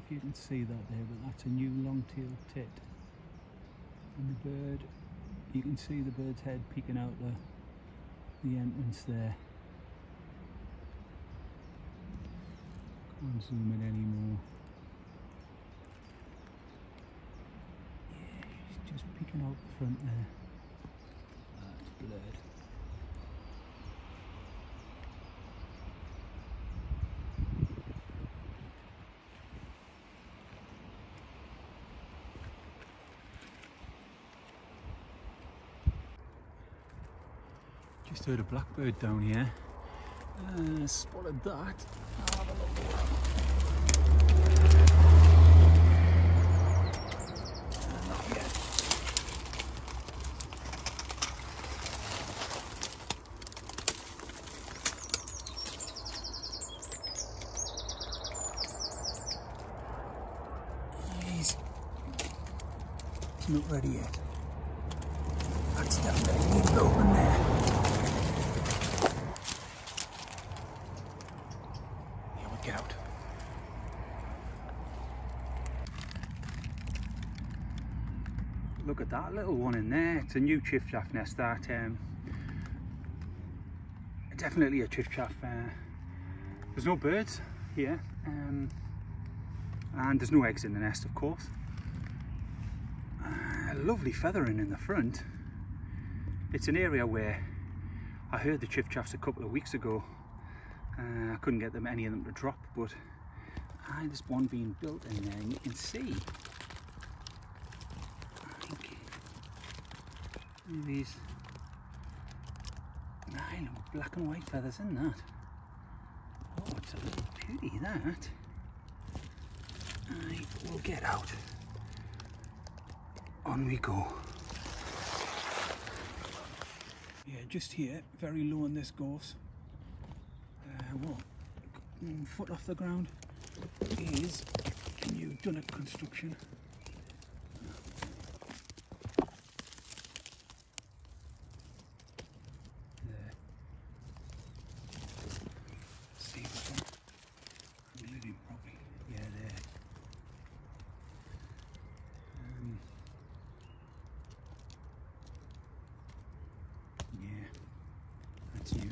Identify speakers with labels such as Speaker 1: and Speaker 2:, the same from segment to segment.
Speaker 1: if you can see that there, but that's a new long-tailed tit. And the bird, you can see the bird's head peeking out the entrance there. Can't zoom in anymore. Yeah, she's just peeking out the front there. It's blurred. Just heard a blackbird down here. Spotted that. Have a look. Not yet. He's not ready yet. That's definitely open there. Get out. Look at that little one in there. It's a new chiffchaff nest. That definitely a chiffchaff. There's no birds here, and there's no eggs in the nest, of course. Lovely feathering in the front. It's an area where I heard the chiffchaffs a couple of weeks ago. I couldn't get any of them to drop, but there's one being built in there, and you can see, I think, these black and white feathers in that. Oh, it's a little beauty, that. We'll get out. On we go. Yeah, just here, very low on this gorse. What, 1 foot off the ground is a new dunnock construction. There. See if I can angle it in properly. Yeah, there. Yeah, that's new.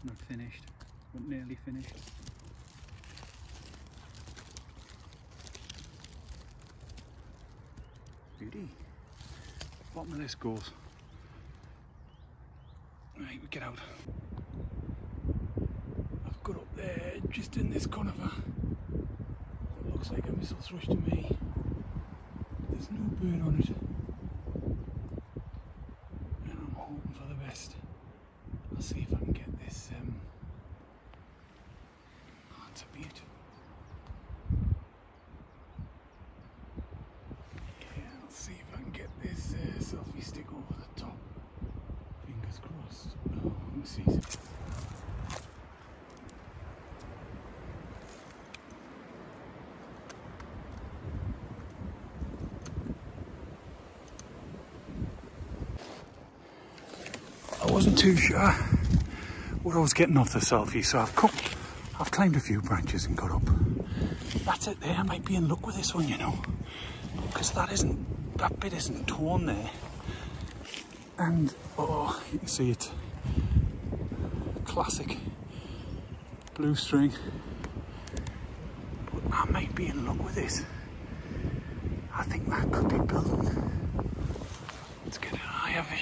Speaker 1: Not finished, but nearly finished. Beauty. Bottom of this goes. Right, we get out. I've got up there, just in this conifer, what looks like a missile thrush to me. There's no bird on it, and I'm hoping for the best. I'll see if I can get this. Oh, it's a beaut. Yeah, I'll see if I can get this selfie stick over the top. Fingers crossed. Oh, let me see. I wasn't too sure what I was getting off the selfie, so I've climbed a few branches and got up. That's it there. I might be in luck with this one, you know, because that bit isn't torn there, and oh, you can see it. Classic blue string. But I might be in luck with this. I think that could be building. Let's get an eye of it.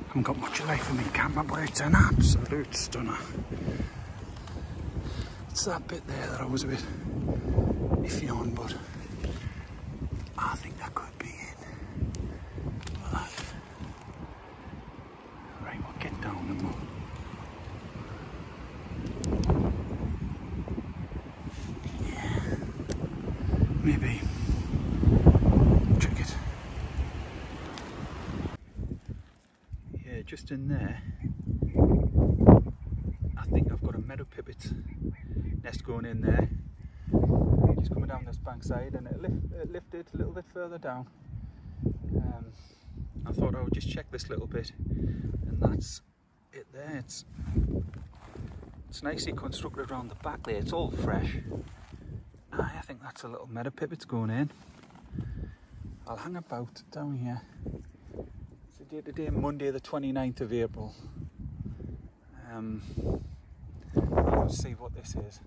Speaker 1: Haven't got much life in my camera, but it's an absolute stunner. It's that bit there that I was a bit iffy on, but I think that could be it. Look at that. Right, we'll get down and we'll... Yeah. Maybe. Check it. Yeah, just in there, I think I've got a meadow pipit nest going in there. Just coming down this bank side, and it lifted a little bit further down. I thought I would just check this little bit, and that's it there. It's It's nicely constructed around the back there, it's all fresh. I think that's a little meadow pipit's going in. I'll hang about down here. It's the day today, Monday the 29th of April. I'll see what this is.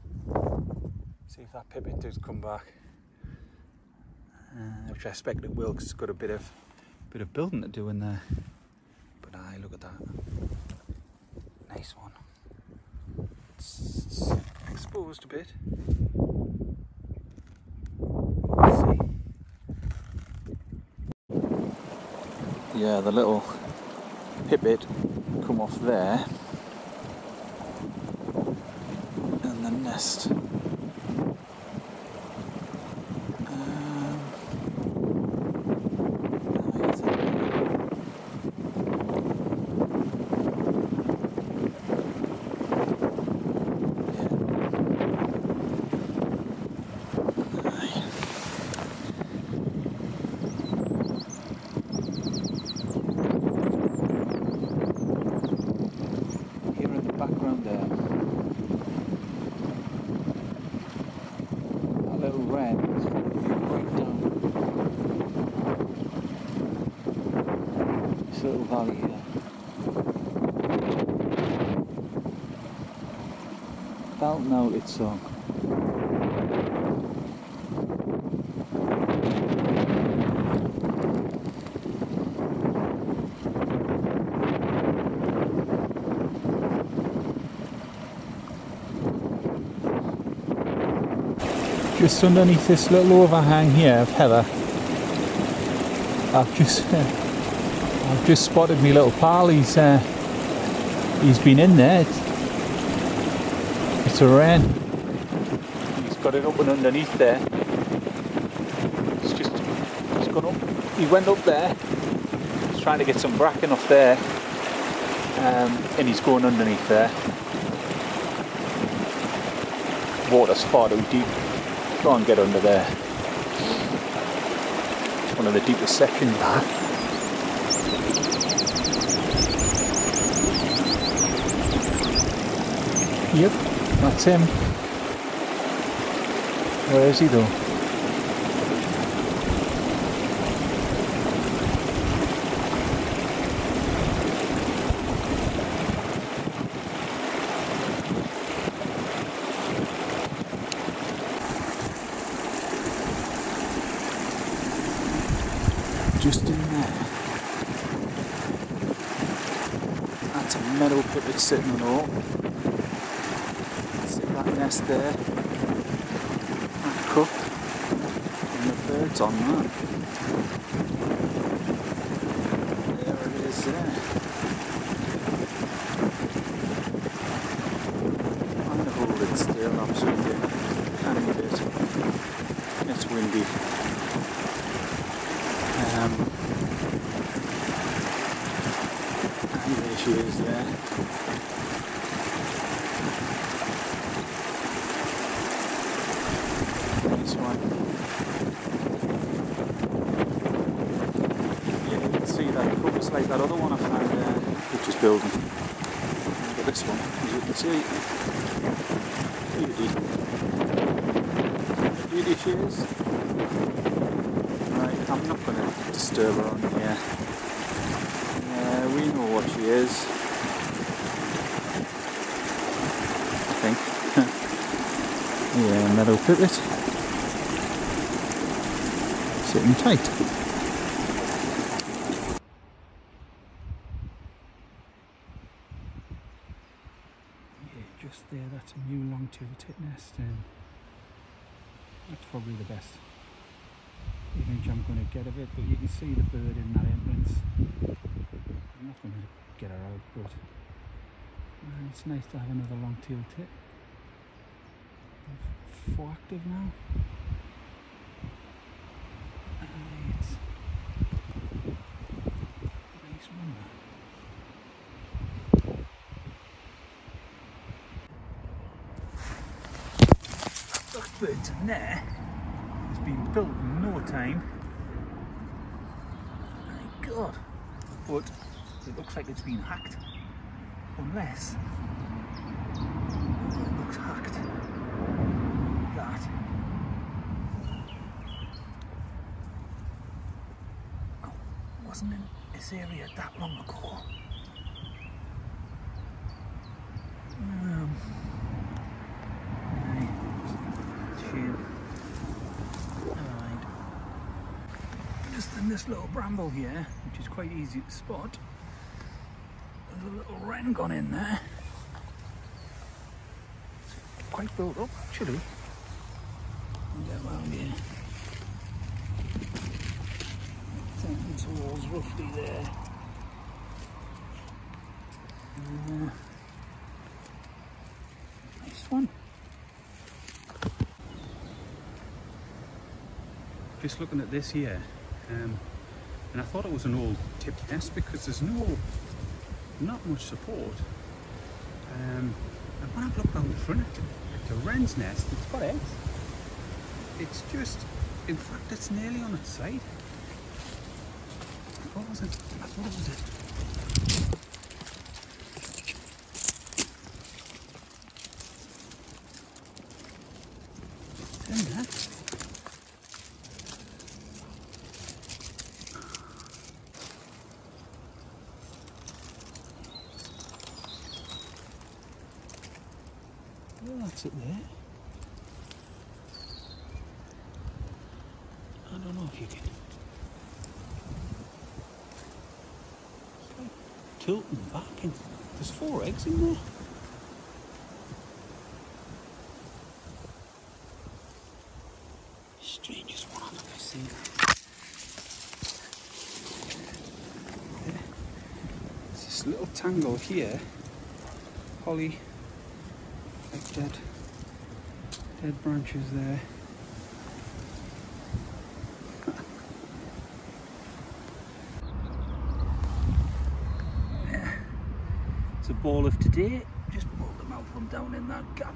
Speaker 1: See if that pipit does come back. Which I expect it will, because it's got a bit of building to do in there. But aye, look at that. Nice one. It's exposed a bit. Let's see. Yeah, the little pipit come off there. And the nest. Background there. That little wren is right down this little valley here. Belting out its song. Just underneath this little overhang here of heather, I've just spotted me little pal. He's been in there. It's a wren. He's got it up and underneath there. He's gone up. He went up there. He's trying to get some bracken off there, and he's going underneath there. Water's far too deep. Go and get under there. It's one of the deepest sections that. Yep, that's him. Where is he though? Just in there. That's a meadow pipit sitting on all. See that nest there? That cup. And the birds on that. There it is there. I'm going to hold it still, absolutely. I need it. It's windy. And there she is there. Nice one. Yeah, you can see that cup is like that other one I found there, which is building. Look at this one, as you can see. Beauty she is. I'm not going to disturb her on here. We know what she is. I think. Yeah, meadow pipit. Sitting tight. Yeah, just there, that's a new long-tailed titnest, and that's probably the best image I'm going to get of it, but you can see the bird in that entrance. I'm not going to get her out, but it's nice to have another long-tailed tit. 4 active now. It's nice one. That bird's in there. It's been built in no time. My God. But it looks like it's been hacked. Unless It looks hacked. That. Oh, wasn't in this area that long ago. Alright. Just in this little bramble here, which is quite easy to spot, there's a little wren gone in there. It's quite built up actually. Get around here. Thinking towards roughly there. Nice one. Just looking at this here, and I thought it was an old tip nest because there's not much support. And when I've looked down the front, it's a wren's nest. It's got eggs. It's just, in fact, it's nearly on its side. What was it? I thought it was it. It's in there. Well, that's it there. I don't know if you can. It's like tilting back and there's 4 eggs in there. Strangest one I've ever seen. There's this little tangle here. Holly. Like dead branches there. Yeah. It's a ball of today. Just pulled them out from down in that gap.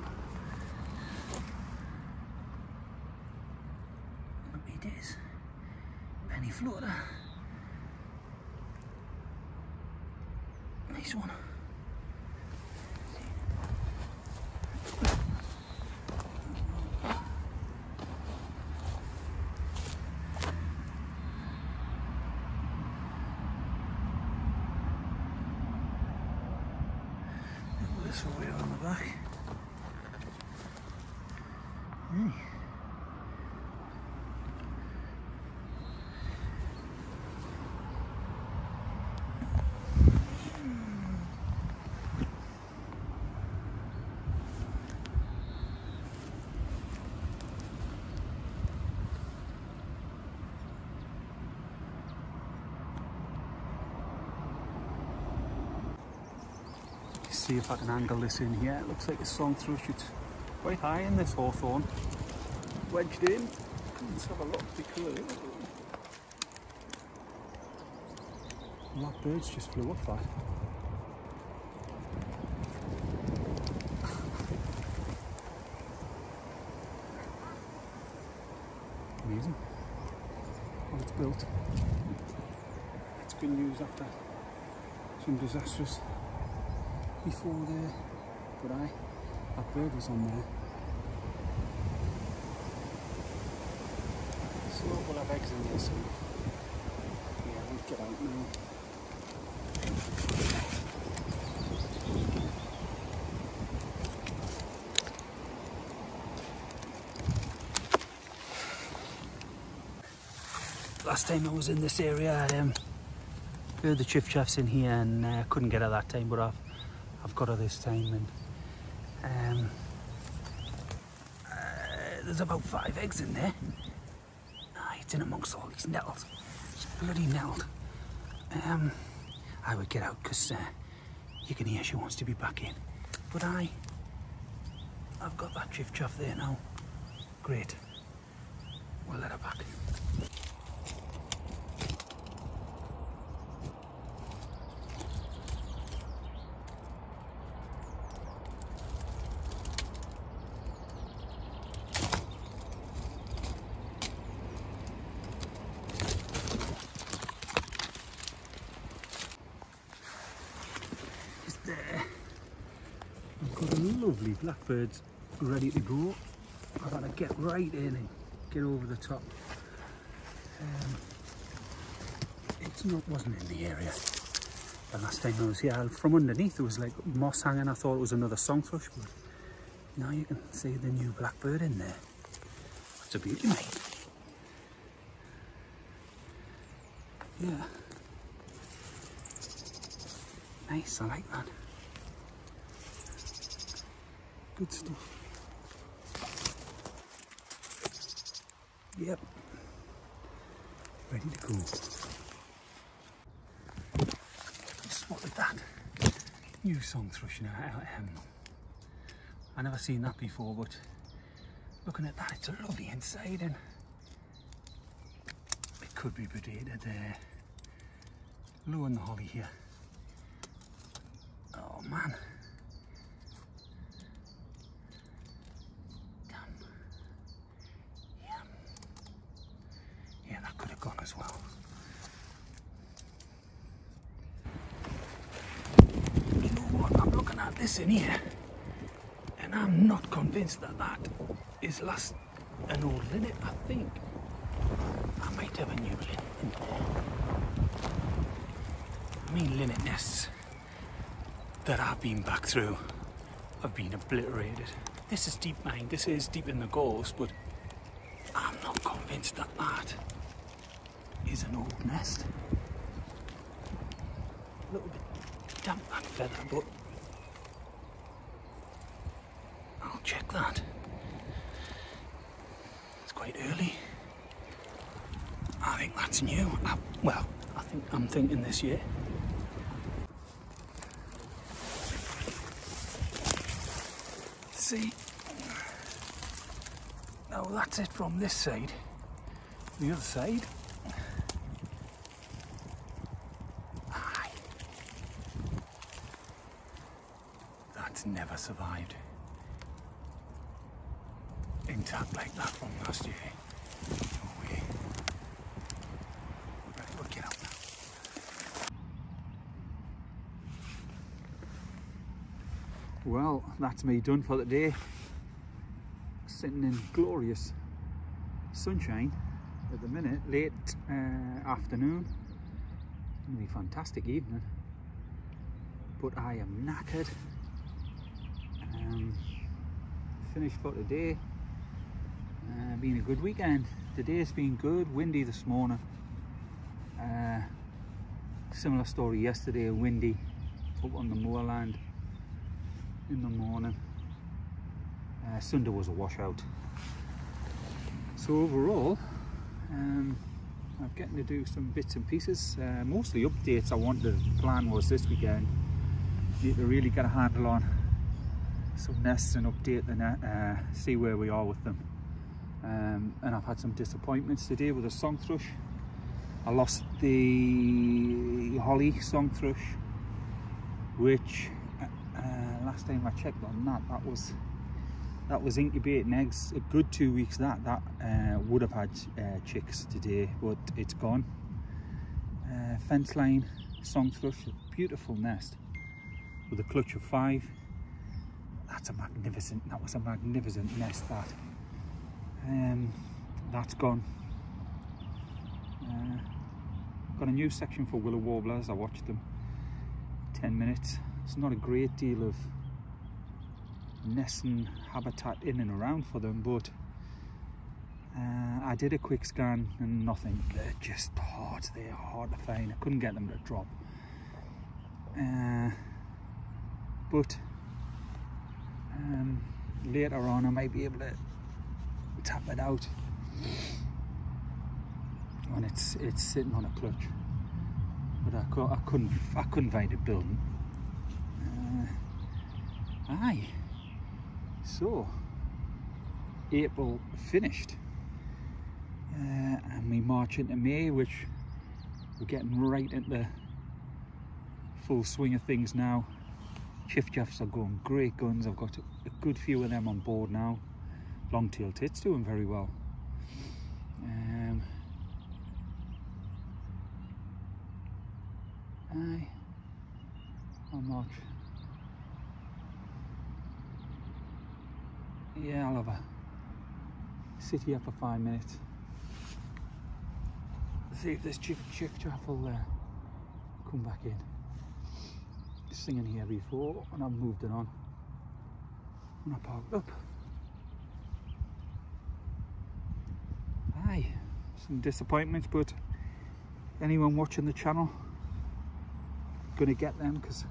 Speaker 1: Happy days. Penny floater. Nice one. This way on the back. See if I can angle this in here. It looks like a song thrush. It's quite high in this hawthorn. Wedged in. Let's have a look because that bird's just flew off that. Amazing. Well, it's built. It's good news after some disastrous before there, but that bird was on there. So we'll have eggs in there soon. Yeah, we'll get out now. Last time I was in this area, I heard the chiff-chaffs in here and couldn't get her that time, but I've got her this time, and there's about 5 eggs in there. It's in amongst all these nettles. It's bloody nettled. I would get out because you can hear she wants to be back in. But I've got that chiff-chaff there now. Great. We'll let her back. lovely blackbirds ready to go. I've got to get right in and get over the top. Wasn't in the area the last time I was here. From underneath there was like moss hanging. I thought it was another song thrush, but now you can see the new blackbird in there. That's a beauty, mate. Yeah. Nice, I like that. Good stuff. Yep. Ready to go. Spotted that new song thrush now. I never seen that before, but looking at that, it's a lovely inside, and it could be predated there. Low in the holly here. Oh man. Yeah, that could have gone as well. You know what? I'm looking at this in here, and I'm not convinced that that is an old linnet. I think I might have a new linnet in there. I mean, linnet nests that I've been back through have been obliterated. This is deep, mine. This is deep in the gorse, but I'm not convinced that that is an old nest. A little bit damp, that feather, but I'll check that. It's quite early. I think that's new. Well, I'm thinking this year. See, now that's it from this side. The other side, aye, that's never survived intact like that from last year. No way. Right, we'll get out now. Well, that's me done for the day. Sitting in glorious sunshine at the minute, late afternoon. It'll be a fantastic evening, but I am knackered. Finished for today. Been a good weekend. Today's been good, windy this morning. Similar story yesterday, windy up on the moorland in the morning. Sunday was a washout. So overall, I'm getting to do some bits and pieces, mostly updates. The plan was this weekend need to really get a handle on some nests and update the net, see where we are with them. And I've had some disappointments today with a song thrush. I lost the holly song thrush, which last time I checked on that was incubating eggs a good 2 weeks. That would have had chicks today, but it's gone. Fence line song thrush, a beautiful nest with a clutch of 5. That was a magnificent nest. That's gone. Got a new section for willow warblers. I watched them 10 minutes. It's not a great deal of nesting habitat in and around for them, but I did a quick scan and nothing. They're just hard. They're hard to find. I couldn't get them to drop. But later on I might be able to tap it out when it's sitting on a clutch. But I couldn't find it building. Aye. So April finished, and we march into May, which we're getting right into full swing of things now. Chiff-chaffs are going great guns. I've got a good few of them on board now. Long-tailed tits doing very well. Aye, I'll march Yeah, I'll have a sit here for 5 minutes. See if this chick chaff will come back in. Singing here before, and I've moved it on when I parked up. Aye, some disappointments, but anyone watching the channel gonna get them, because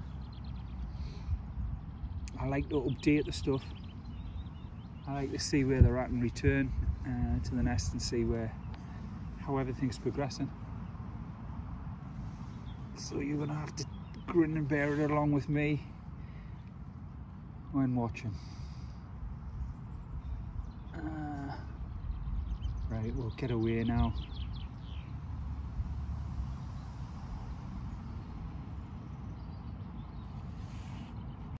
Speaker 1: I like to update the stuff. I like to see where they're at and return to the nest and see how everything's progressing. So you're gonna have to grin and bear it along with me when watching. Right, we'll get away now.